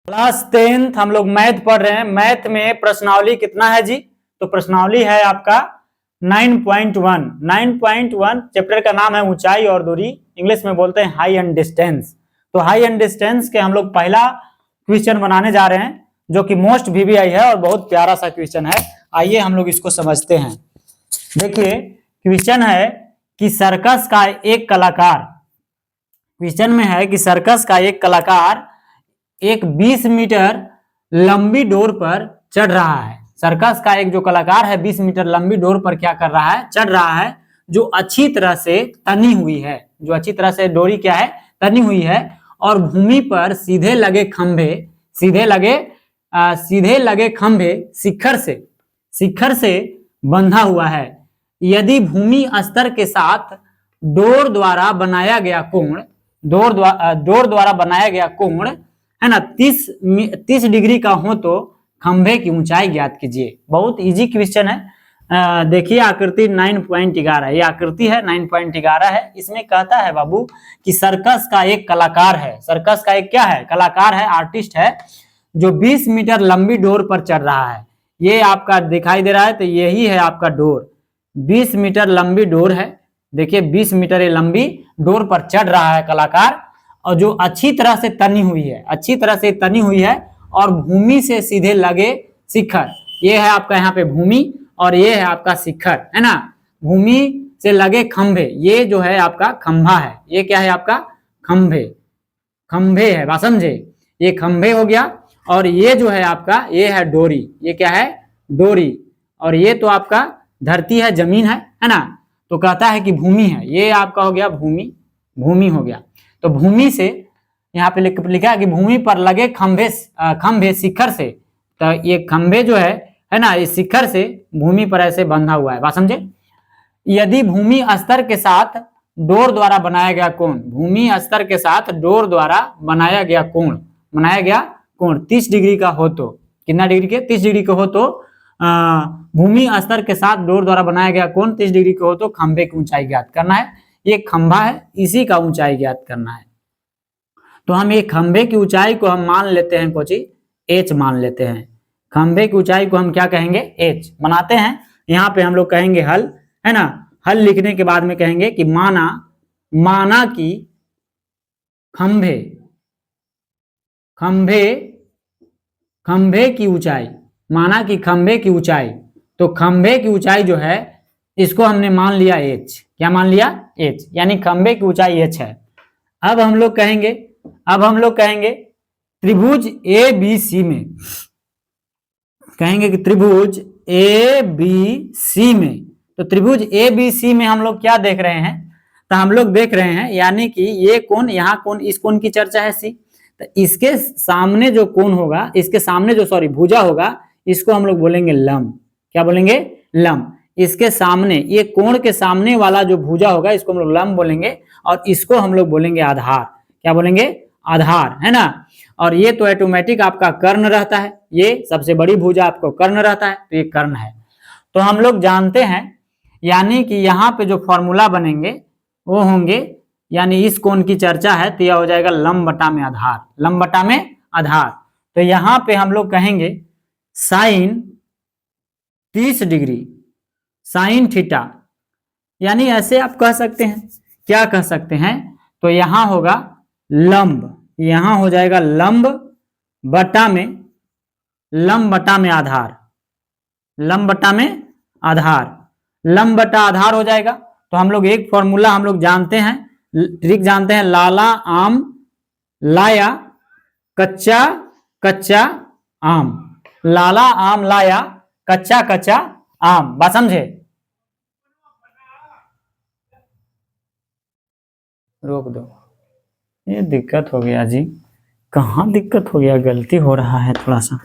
Class 10th हम लोग math पढ़ रहे हैं। मैथ में प्रश्नावली कितना है जी? तो प्रश्नावली है आपका 9.1। 9.1 चैप्टर का नाम है ऊंचाई और दूरी, इंग्लिश में बोलते हैं हाई एंड डिस्टेंस। तो हाई एंड डिस्टेंस के हम लोग पहला क्वेश्चन बनाने जा रहे हैं, जो कि मोस्ट वीवीआई है और बहुत प्यारा सा क्वेश्चन है। आइए हम लोग इसको समझते हैं। देखिए क्वेश्चन है कि सर्कस का एक कलाकार, क्वेश्चन में है कि सर्कस का एक कलाकार एक 20 मीटर लंबी डोर पर चढ़ रहा है। सर्कस का एक जो कलाकार है 20 मीटर लंबी डोर पर क्या कर रहा है? चढ़ रहा है, जो अच्छी तरह से तनी हुई है। जो अच्छी तरह से डोरी क्या है? तनी हुई है। और भूमि पर सीधे लगे खंभे शिखर से बंधा हुआ है। यदि भूमि स्तर के साथ डोर द्वारा बनाया गया कोण है ना 30 डिग्री का हो तो खंभे की ऊंचाई ज्ञात कीजिए। बहुत इजी क्वेश्चन है। देखिए आकृति 9.11, ये आकृति है 9.11 है। इसमें कहता है बाबू कि सर्कस का एक कलाकार है। सर्कस का एक क्या है? कलाकार है, आर्टिस्ट है, जो 20 मीटर लंबी डोर पर चढ़ रहा है। ये आपका दिखाई दे रहा है, तो यही है आपका डोर। 20 मीटर लंबी डोर है। देखिए 20 मीटर ये लंबी डोर पर चढ़ रहा है कलाकार, और जो अच्छी तरह से तनी हुई है और भूमि से सीधे लगे शिखर। ये है आपका यहाँ पे भूमि और ये है आपका शिखर, है ना। भूमि से लगे खंभे, ये जो है आपका खंभा है। ये क्या है आपका? खंभे है, बात समझे। ये खंभे हो गया, और ये जो है आपका ये है डोरी। ये क्या है? डोरी। और ये तो आपका धरती है, जमीन है ना। तो कहता है कि भूमि है, ये आपका हो गया भूमि हो गया। तो भूमि से यहाँ पे लिखा है कि भूमि पर लगे खंभे शिखर से। तो ये खंभे जो है ना, इस शिखर से भूमि पर ऐसे बंधा हुआ है, बात समझे। यदि भूमि स्तर के साथ डोर द्वारा बनाया गया कोण 30 डिग्री का हो तो, कितना डिग्री के? 30 डिग्री का हो तो भूमि स्तर के साथ डोर द्वारा बनाया गया कोण 30 डिग्री का हो तो खंभे की ऊंचाई ज्ञात करना है। ये खंभा है, इसी का ऊंचाई ज्ञात करना है। तो हम ये खंभे की ऊंचाई को हम मान लेते हैं कोची h मान लेते हैं। खंभे की ऊंचाई को हम क्या कहेंगे? h बनाते हैं। यहाँ पे हम लोग कहेंगे हल, है ना। हल लिखने के बाद में कहेंगे कि माना कि खंभे की ऊंचाई, माना कि खंभे की ऊंचाई। तो खंभे की ऊंचाई जो है इसको हमने मान लिया h। क्या मान लिया? h, यानी खंभे की ऊंचाई h है। अब हम लोग कहेंगे त्रिभुज ABC में, कहेंगे कि त्रिभुज ABC में, तो त्रिभुज ABC में हम लोग क्या देख रहे हैं? तो हम लोग देख रहे हैं यानी कि ये कोण, यहाँ कोण, इस कोण की चर्चा है C। तो इसके सामने जो कोण होगा, इसके सामने जो भुजा होगा, इसको हम लोग बोलेंगे लंब। क्या बोलेंगे? लंब। इसके सामने, ये कोण के सामने वाला जो भुजा होगा इसको हम लोग लंब बोलेंगे, और इसको हम लोग बोलेंगे आधार। क्या बोलेंगे? आधार, है ना। और ये तो ऑटोमेटिक आपका कर्ण रहता है, ये सबसे बड़ी भुजा आपको कर्ण रहता है, तो ये कर्ण है। तो हम लोग जानते हैं, यानी कि यहाँ पे जो फॉर्मूला बनेंगे वो होंगे, यानी इस कोण की चर्चा है तो यह हो जाएगा लंब बटा में आधार। तो यहाँ पे हम लोग कहेंगे साइन 30 डिग्री साइन थीटा, यानी ऐसे आप कह सकते हैं। क्या कह सकते हैं? तो यहाँ होगा लंब, यहाँ हो जाएगा लंब बटा में आधार, लंब बटा आधार हो जाएगा। तो हम लोग एक फॉर्मूला हम लोग जानते हैं, ट्रिक जानते हैं, लाला आम लाया कच्चा आम, लाला आम लाया कच्चा आम, बात समझे। रोक दो, ये दिक्कत हो गया जी। कहाँ दिक्कत हो गया? गलती हो रहा है थोड़ा सा।